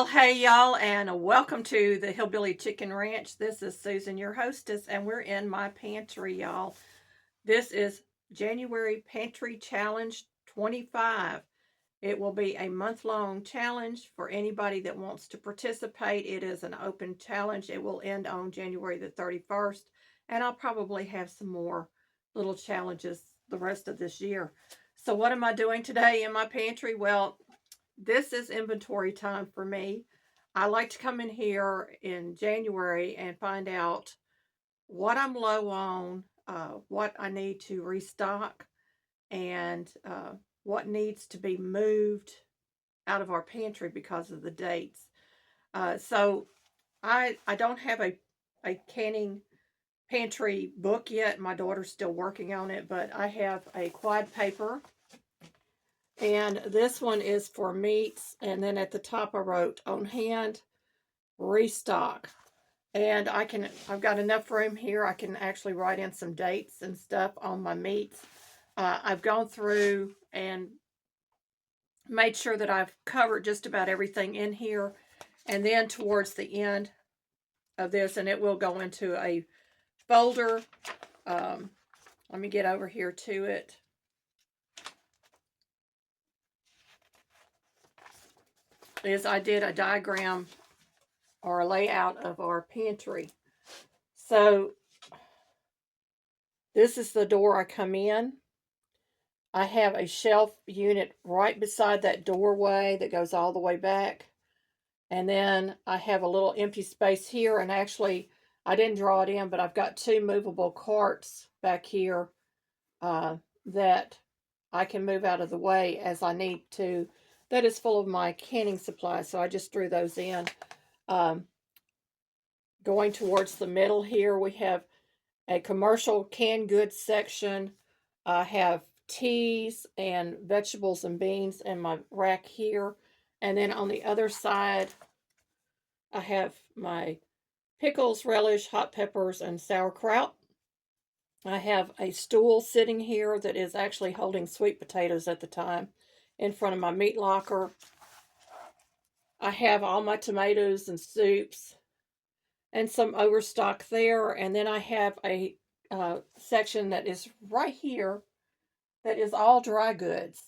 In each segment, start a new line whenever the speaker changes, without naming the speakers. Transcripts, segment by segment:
Well, hey y'all, and welcome to the Hillbilly Chicken Ranch. This is Susan, your hostess, and we're in my pantry, y'all. This is January Pantry Challenge 25. It will be a month-long challenge for anybody that wants to participate. It is an open challenge. It will end on January the 31st, and I'll probably have some more little challenges the rest of this year. So what am I doing today in my pantry? Well, this is inventory time for me. I like to come in here in January and find out what I'm low on, what I need to restock, and what needs to be moved out of our pantry because of the dates. So I don't have a canning pantry book yet. My daughter's still working on it, but I have a quad paper, and this one is for meats. And then at the top I wrote on hand restock. And I've got enough room here. I can actually write in some dates and stuff on my meats. I've gone through and made sure that I've covered just about everything in here. And then towards the end of this, and it will go into a folder. Let me get over here to it. I did a diagram or a layout of our pantry. So this is the door I come in. I have a shelf unit right beside that doorway that goes all the way back. And then I have a little empty space here, and actually I didn't draw it in, but I've got two movable carts back here that I can move out of the way as I need to. That is full of my canning supplies, so I just threw those in. Going towards the middle here, we have a commercial canned goods section. I have teas and vegetables and beans in my rack here. And then on the other side, I have my pickles, relish, hot peppers, and sauerkraut. I have a stool sitting here that is actually holding sweet potatoes at the time in front of my meat locker. I have all my tomatoes and soups and some overstock there. And then I have a section that is right here that is all dry goods.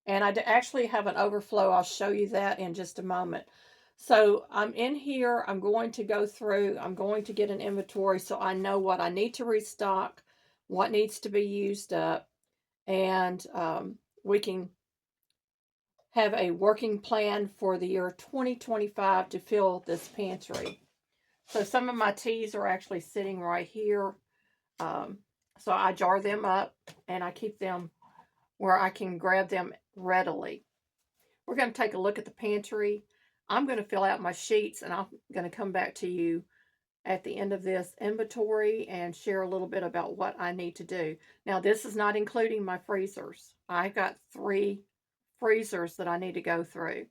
And I actually have an overflow. I'll show you that in just a moment. So I'm in here. I'm going to go through. I'm going to get an inventory so I know what I need to restock, what needs to be used up, and we can have a working plan for the year 2025 to fill this pantry. So some of my teas are actually sitting right here. So I jar them up and I keep them where I can grab them readily. We're going to take a look at the pantry. I'm going to fill out my sheets, and I'm going to come back to you at the end of this inventory and share a little bit about what I need to do. Now, this is not including my freezers. I've got 3 freezers that I need to go through.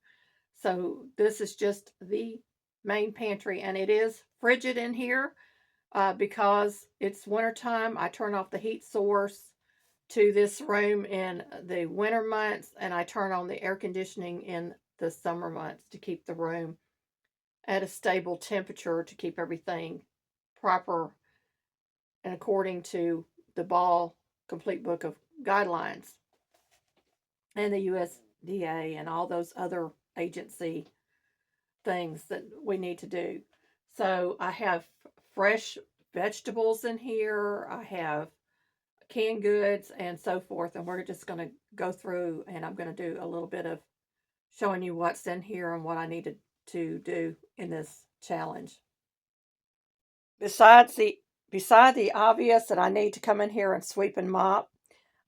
So this is just the main pantry, and it is frigid in here because it's wintertime. I turn off the heat source to this room in the winter months, and I turn on the air conditioning in the summer months to keep the room at a stable temperature, to keep everything proper and according to the Ball Complete Book of Guidelines and the USDA and all those other agency things that we need to do. So I have fresh vegetables in here. I have canned goods and so forth, and we're just going to go through, and I'm going to do a little bit of showing you what's in here and what I needed to do in this challenge. Beside the obvious that I need to come in here and sweep and mop,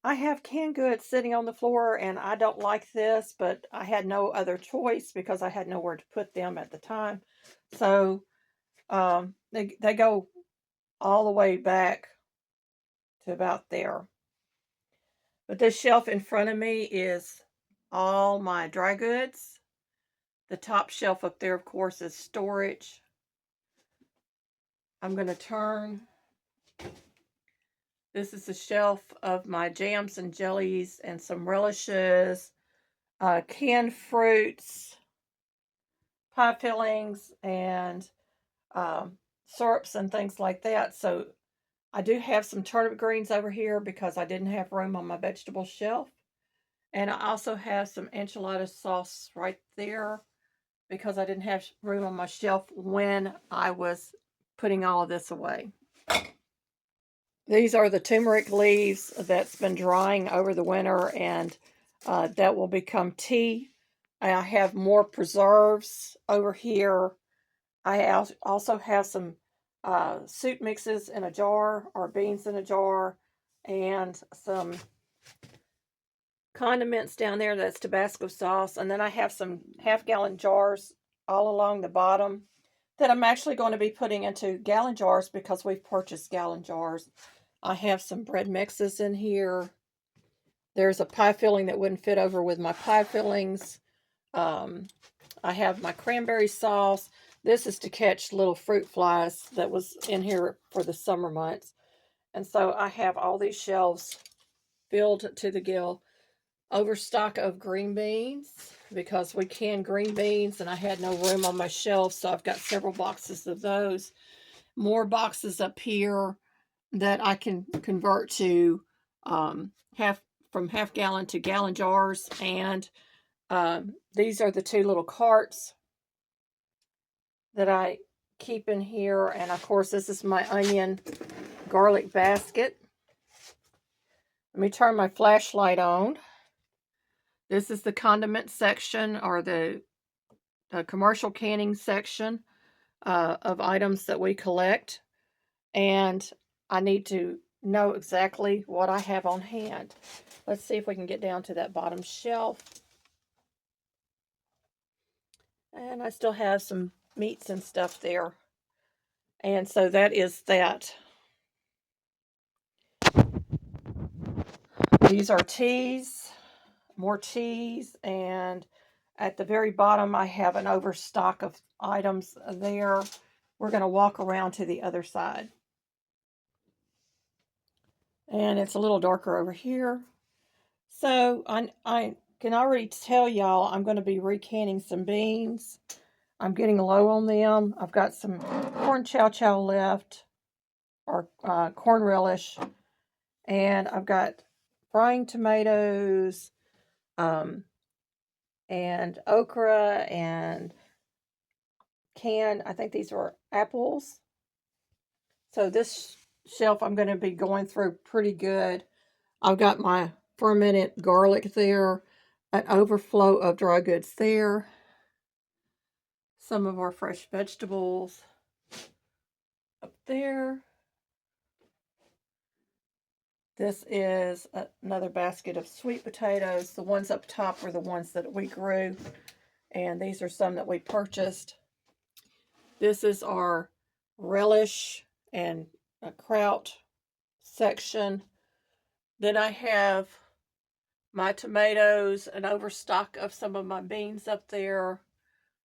I have canned goods sitting on the floor, and I don't like this, but I had no other choice because I had nowhere to put them at the time. So they go all the way back to about there. But this shelf in front of me is all my dry goods. The top shelf up there, of course, is storage. I'm going to turn. This is the shelf of my jams and jellies and some relishes, canned fruits, pie fillings and syrups and things like that. So I do have some turnip greens over here because I didn't have room on my vegetable shelf. And I also have some enchilada sauce right there because I didn't have room on my shelf when I was putting all of this away. These are the turmeric leaves that's been drying over the winter, and that will become tea. I have more preserves over here. I also have some soup mixes in a jar, or beans in a jar, and some condiments down there. That's Tabasco sauce. And then I have some half-gallon jars all along the bottom that I'm actually going to be putting into gallon jars because we've purchased gallon jars. I have some bread mixes in here. There's a pie filling that wouldn't fit over with my pie fillings. I have my cranberry sauce. This is to catch little fruit flies that was in here for the summer months. And so I have all these shelves filled to the gill. Overstock of green beans because we canned green beans and I had no room on my shelf, so I've got several boxes of those. More boxes up here that I can convert to half gallon to gallon jars. And these are the two little carts that I keep in here. And of course, this is my onion garlic basket. Let me turn my flashlight on. This is the condiment section, or the commercial canning section of items that we collect. And I need to know exactly what I have on hand. Let's see if we can get down to that bottom shelf. And I still have some meats and stuff there. And so that is that. These are teas, more teas, and at the very bottom I have an overstock of items there. We're going to walk around to the other side. And it's a little darker over here. So I can already tell y'all I'm going to be recanning some beans. I'm getting low on them. I've got some corn chow chow left, or corn relish. And I've got frying tomatoes, and okra, and canned, I think these are apples. So this shelf I'm going to be going through pretty good. I've got my fermented garlic there, an overflow of dry goods there, some of our fresh vegetables up there. This is another basket of sweet potatoes. The ones up top are the ones that we grew, and these are some that we purchased. This is our relish and kraut section. Then I have my tomatoes, an overstock of some of my beans up there.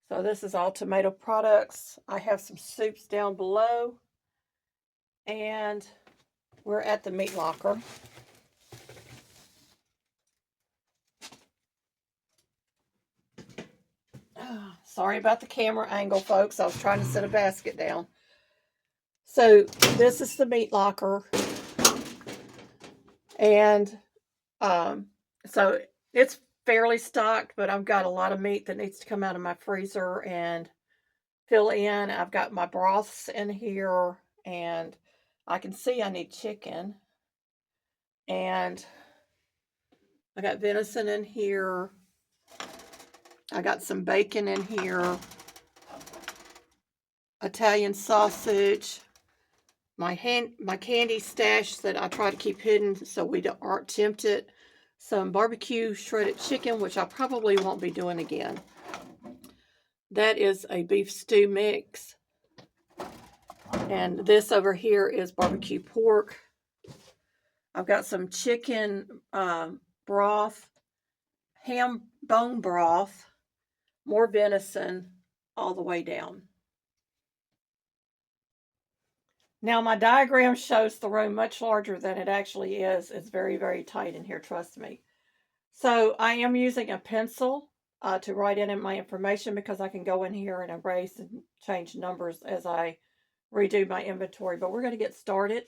So this is all tomato products. I have some soups down below. And we're at the meat locker. Sorry about the camera angle, folks. I was trying to set a basket down. So this is the meat locker. And so it's fairly stocked, but I've got a lot of meat that needs to come out of my freezer and fill in. I've got my broths in here, and I can see I need chicken. And I got venison in here. I got some bacon in here. Italian sausage. My candy stash that I try to keep hidden so we aren't tempted. Some barbecue shredded chicken, which I probably won't be doing again. That is a beef stew mix. And this over here is barbecue pork. I've got some chicken broth, ham bone broth, more venison all the way down. Now my diagram shows the room much larger than it actually is. It's very, very tight in here, trust me. So I am using a pencil to write in my information, because I can go in here and erase and change numbers as I redo my inventory. But we're going to get started.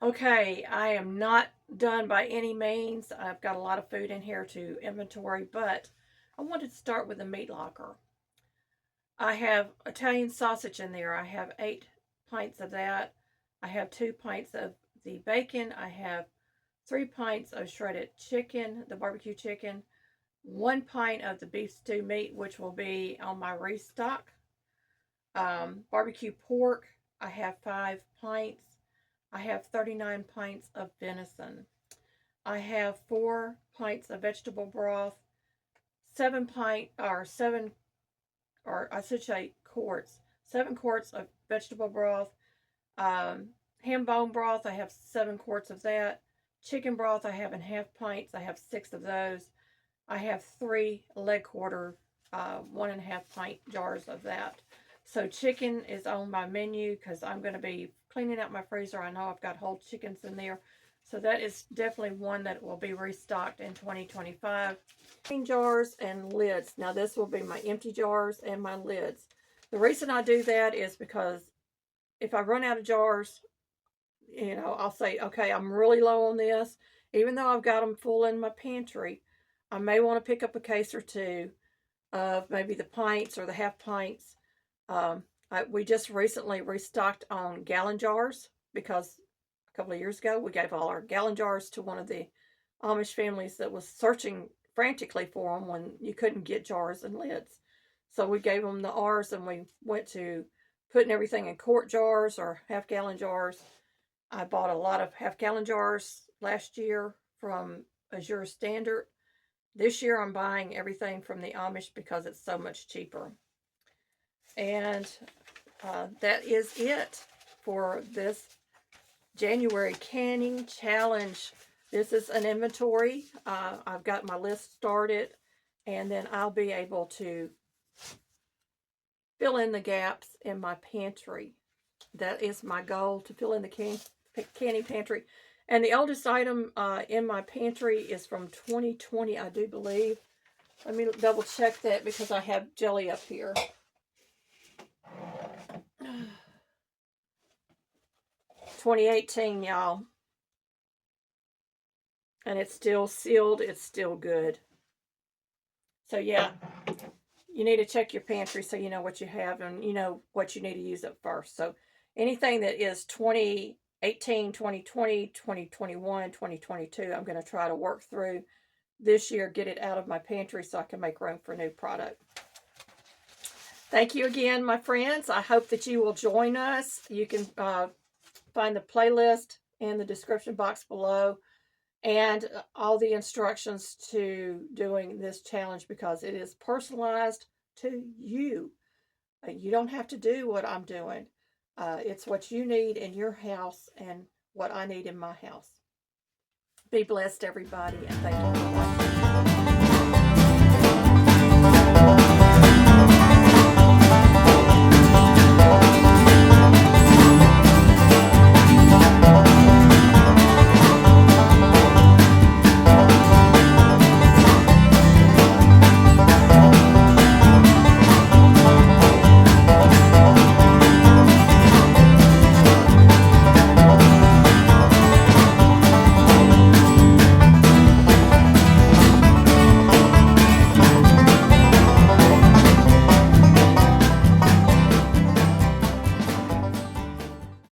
Okay, I am not done by any means. I've got a lot of food in here to inventory, but I wanted to start with the meat locker. I have Italian sausage in there. I have 8 pints of that. I have 2 pints of the bacon. I have 3 pints of shredded chicken, the barbecue chicken, 1 pint of the beef stew meat, which will be on my restock. Barbecue pork, I have 5 pints. I have 39 pints of venison. I have 4 pints of vegetable broth, 7 quarts, 7 quarts of vegetable broth, ham bone broth. I have 7 quarts of that. Chicken broth I have in half pints. I have 6 of those. I have 3 leg quarter, 1.5 pint jars of that. So chicken is on my menu because I'm going to be cleaning out my freezer. I know I've got whole chickens in there. So that is definitely one that will be restocked in 2025. Jars and lids. Now this will be my empty jars and my lids. The reason I do that is because if I run out of jars, I'll say, okay, I'm really low on this. Even though I've got them full in my pantry, I may want to pick up a case or two of maybe the pints or the half pints. We just recently restocked on gallon jars because a couple of years ago we gave all our gallon jars to one of the Amish families that was searching frantically for them when you couldn't get jars and lids. So we gave them the ours, and we went to putting everything in quart jars or half-gallon jars. I bought a lot of half-gallon jars last year from Azure Standard. This year I'm buying everything from the Amish because it's so much cheaper. And that is it for this January canning challenge. This is an inventory. I've got my list started, and then I'll be able to fill in the gaps in my pantry. That is my goal, to fill in the canning pantry. And the oldest item in my pantry is from 2020, I do believe. Let me double check that because I have jelly up here. 2018, y'all. And it's still sealed. It's still good. So yeah, you need to check your pantry so you know what you have and you know what you need to use up first. So anything that is 2018, 2020, 2021, 2022, I'm going to try to work through this year, get it out of my pantry so I can make room for new product. Thank you again, my friends. I hope that you will join us. You can find the playlist in the description box below and all the instructions to doing this challenge, because it is personalized to you. You don't have to do what I'm doing. It's what you need in your house and what I need in my house. Be blessed, everybody, and thank you for watching.